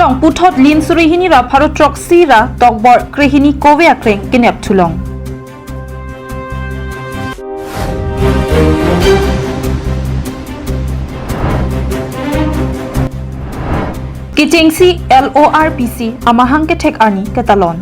long puthot lin suri hini ra pharot trok sira tokbor krehini kowe akreng kinep thulong Kichengsi LORPC amahang ke tek ani ketalon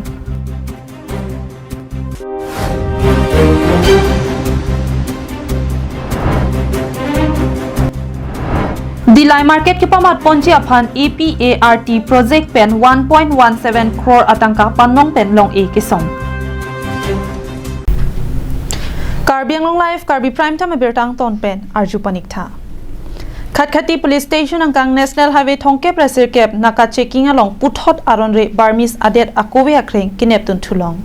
Dilai market ke pamat ponji aphan EPART project pen 1.17 crore atangka panong pen long e kisong Karbiang long live Karbi Prime Time bertang ton pen arju panikta Khatkhati police station angkang national highway thongke pressure cap naka checking along puthot aron re barmis adet akowe akreng kinep tun thulong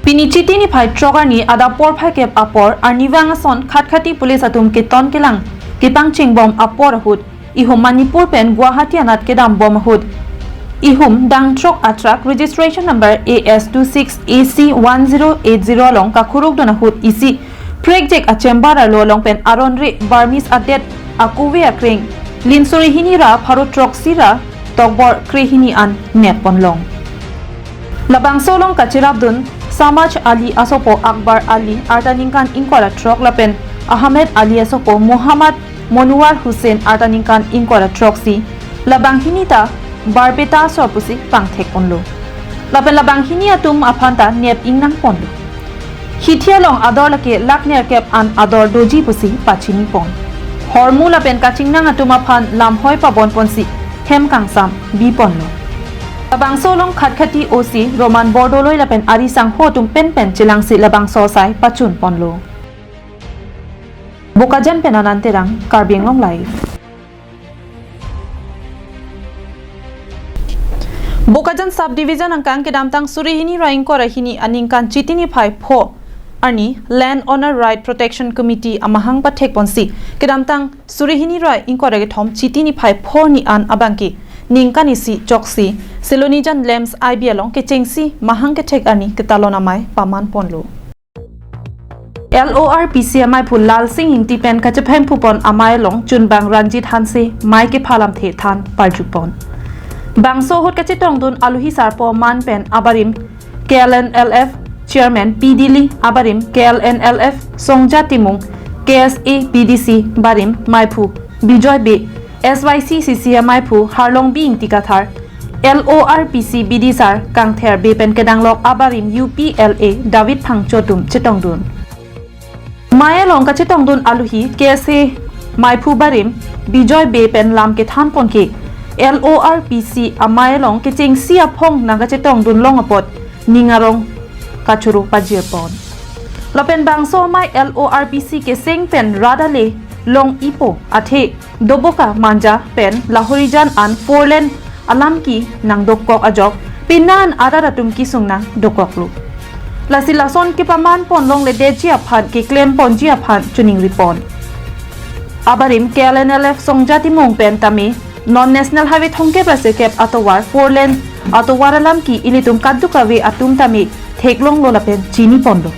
Pinichiti ni phai trogar ni ada por phai cap apor arniwang son Khatkhati police atum ke ton kelang Kipang ching bom apor hud ihum Manipur pen Guwahati anat kedam bom hud ihum dang trok atrak registration number AS26AC1080 long kakhuruk dona hud isi project a chamber lo long pen aron re barmis adet akuwe akreng linsuri hinira pharo trok sira tokbor krehini an nepon long labang solong kachirabdun Samaj Ali asopo Akbar Ali artaningkan inkwala trok lapen Ahmed Ali asopo Muhammad Monwar Hussein artaningkan inkwala troksi labang hinita barbeta sorpusi pangthek ponlo lapen labang hini atum aphanta nep ingnang ponlo Hithia long ador lake lakner kep an ador doji pusi pachini pon hormu lapen kachingnang atum aphan lamhoi pabon ponsi hem kangsam bi ponlo labang solong Khatkhati OC Roman Bordoloi lapen arisang hotum pen chilangsi labang sosai pachun ponlo Bukajan penanan terang Karbiang long live Bukajan subdivision angkang kedamtang surihini raingko rahini aningkan chitini phai pho Arni Land Owner Right Protection Committee amahang pathek ponsi kedamtang surihini rai inkorage thom chitini phai pho ni an abangki ningkani si choksi selonijan lems IB along ke chengsi mahang ke thek ani ketalona mai paman ponlo LORPC amai phul lal sing ingti pen kachaphem phupon amai long chunbang Ranjit Hanse mai ke phalam the than parjupon bangso hot kachitong dun aluhi sarpo man pen abarim KLNLF Chairman PDili abarim KLNLF Songja Timung KSA BDC barim Maiphu Bijoy Be SYCCC Maiphu Harlong Bing Tikathar LORPC BDSR Kangther Bepen Kedanglok abarim UPLA David Phangchotum Chitongdun Maya long kachitongdun aluhi KSA Maiphu barim Bijoy Bepen lam ke than ponke LORPC amay long ke chengsi aphong nagachitongdun long apot ningarong kachuru pajirpon lopen bangso mai LORPC ke sing pen radale long ipo athe doboka manja pen lahorijan an forlen alamki nang dokok ajok pinan adaratum ki sungna dokoklu lasilason ke paman pon long le deji aphan ke claim pon ji aphan chuning ripon abarim KLNLF songjati mong pen tami non national highway thongke prase kep atowar forlen atowar alamki ilitum kaddukawe atum tami Theklong lo lapen chini pondo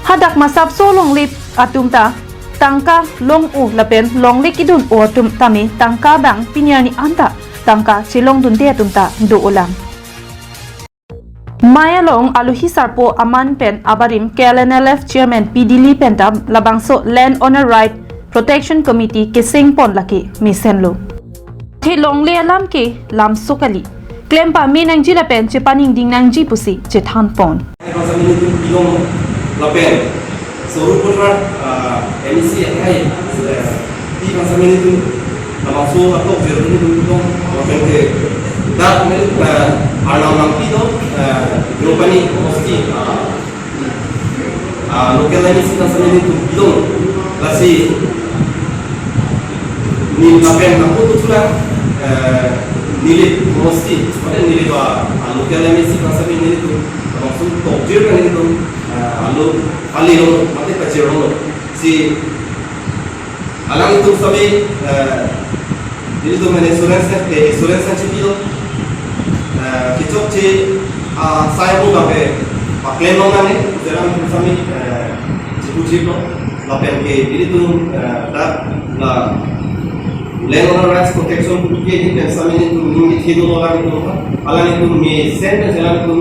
hadak masap so long lip atumta tangka long u lapen long lik idun o atum tami tangka bang pinyani anta tangka chilong dun de atumta do ulang Maya long aluhi sarpo aman pen abarim KLNLF chairman PDili pentam labangso Land Owner Right Protection Committee ke sing pon laki misenlo the long le alam ke lam sokali Claim pa mi nang jila pen che paning ding nang ji pusi che than pon. Lapen so putra MC ai di kan samini tu langsung atau zero ni tu dong lapen ke dak ni alam lang pido globally mesti local MC kan samini tu dong lasi ni lapen aku tu sudah Nilai mesti, mana nilai tu local MSC kan sampai nilai tu langsung top tier kan itu kali orang mati kecil orang si alang itu sampai nilai tu mana insurance nanti tu kicok si saya pun sampai pakai orang ni sekarang sampai cipu cipu lapen ke nilai tu dah landowner rights protection kuke ni pensami ni tu ni thido loga ni tu ala ni tu me sentence ala ni tu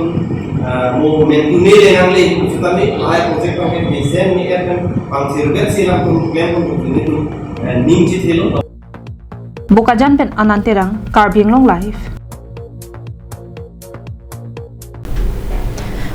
mo men tu ne le nang le sutami ay project ka me sen ni erkan pang sirgat silang tu claim tu ni tu ning chi thelo Bukajan pen ananterang Karbing Long Life.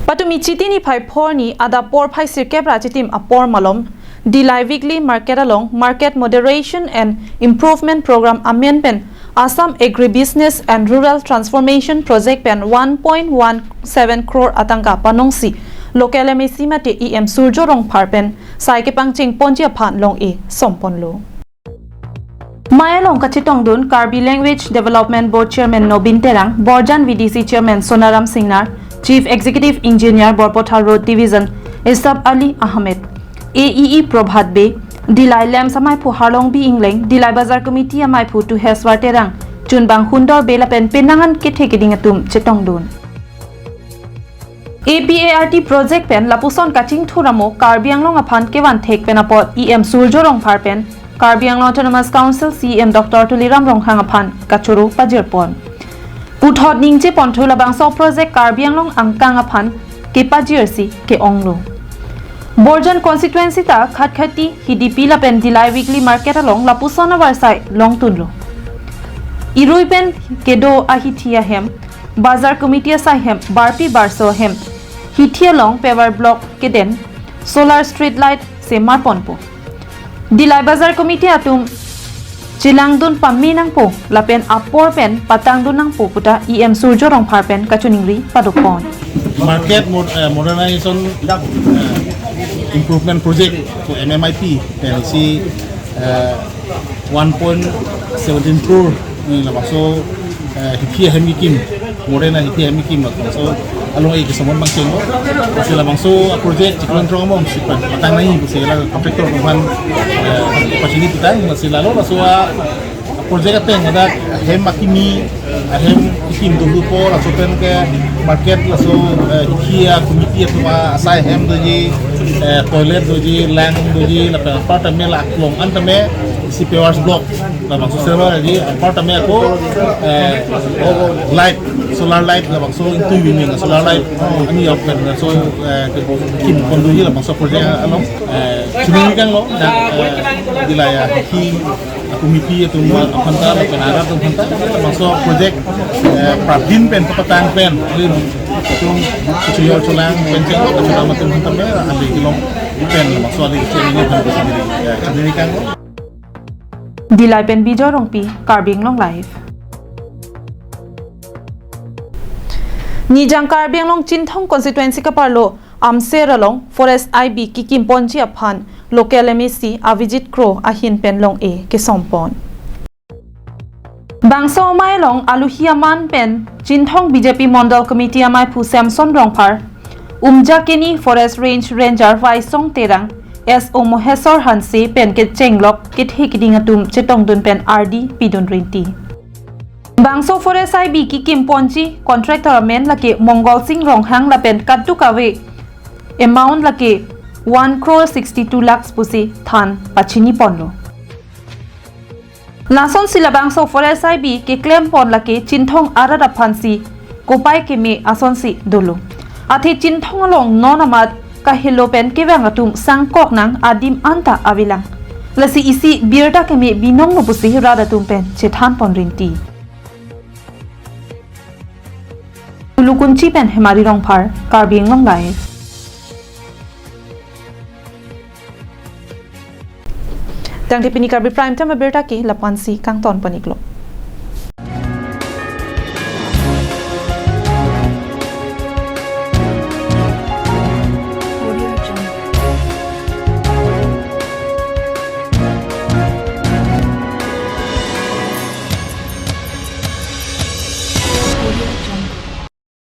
Patumi chitini phai phorni ada por phai sirkebra chitim apor malom Dilai weekly market along market moderation and improvement program amen pen Assam Agribusiness and Rural Transformation Project pen 1.17 crore atangka panongsi local MSC mate EM Surjo rong parpen sai ke pangching ponjia phan long e somponlo Maya long kachitong dun Karbi Language Development Board Chairman Nobin Terang Borjan VDC Chairman Sonaram Singnar Chief Executive Engineer Borpotha Road Division Isab Ali Ahmed AEE Prabhat Be Dilai Lam Samai Phu Harlong Bi Ingleng Dilai Bazar Committee Amai Phu Tu Heswar Terang Chunbang Hundor Bela Pen Penangan Kethekiding Atum Chitong Dun APART Project Pen Lapuson Kaching Thuramo Karbi Anglong Aphan Kewan Thek Pen Apot EM Surjorong Parpen Karbi Anglong Autonomous Council CM Dr. Tuliram Ronghang Aphan Kachuru Pajirpon Puthot Ningche Ponthula Bangso Project Karbi Anglong Angkang Aphan Ke Pajirsi Ke Onglo Borjan constituency ta khatkhati HDP la pen Dilai weekly market along Lapusona Varsai long tunlo Irui pen kedo ahithia hem Bazar committee sa hem Barpi Barso hem Hithia long paver block keden solar street light se marponpo Dilai Bazar committee atum Chilangdun paminang po lapen apor pen patangdun nang po puta EM Surjo rong parpen kachuningri padukon Market modernization improvement project for MMIP PLC 1.17 crore ni labaso hipia hemikim morena hipia hemikim so along ay kesamon bangsen mo sila bangso project ciklan trong among sipan patang nai sila contractor kuman opportunity tan sila lo so project ateng ada hem makimi hem ikim dulu po laso pen ke market laso hipia committee atuma asai hem doji toilet doji land doji la apartment la klong antame si pewars block la bangso server di apartment ko light solar light la bangso intu wini solar light ani open so kim kondoji la bangso project along chumi kan lo dilaya ki committee itu apanta la penara tu apanta bangso project pradin pen pepatan pen tung cuyo culang penceng ko sudah matem antame andi kilom pen bangso ali chini kan sendiri kan Dilai pen bijorong pi Karbing Long Life Nijang Karbing Long Chinthong constituency ka parlo Amseralong Forest IB Kikim Ponji Aphan local MEC Avijit Kro Ahin pen long e ke sompon Bangso Mai long Aluhiaman pen Chinthong BJP Mondal Committee Amai Phu Samson Rongpar Umjakeni Forest Range Ranger Vaisong Terang SO Mohesor Hansi pen ke chenglok ke thikiding atum chetong dun pen RD pidun rinti Bangso Forest IB Kikim Ponji contractor men lake Mongol Singh Ronghang la pen katu kawe amount lake 1.62 lakhs pusi than pachini ponlo Lason sila Bangso Forest IB ke claim pon lake Chinthong arada phansi kopai ke me asonsi dolo athi Chinthong long nonamat kahilo pen kewang atum sangkok nang adim anta avilang lasi isi birda ke me binong no pusi rada tum pen chethan pon rinti Lukunchi pen hemari rongphar Karbing Long Life Tang tipini Karbi Prime Time berta ki lapansi kang ton paniklo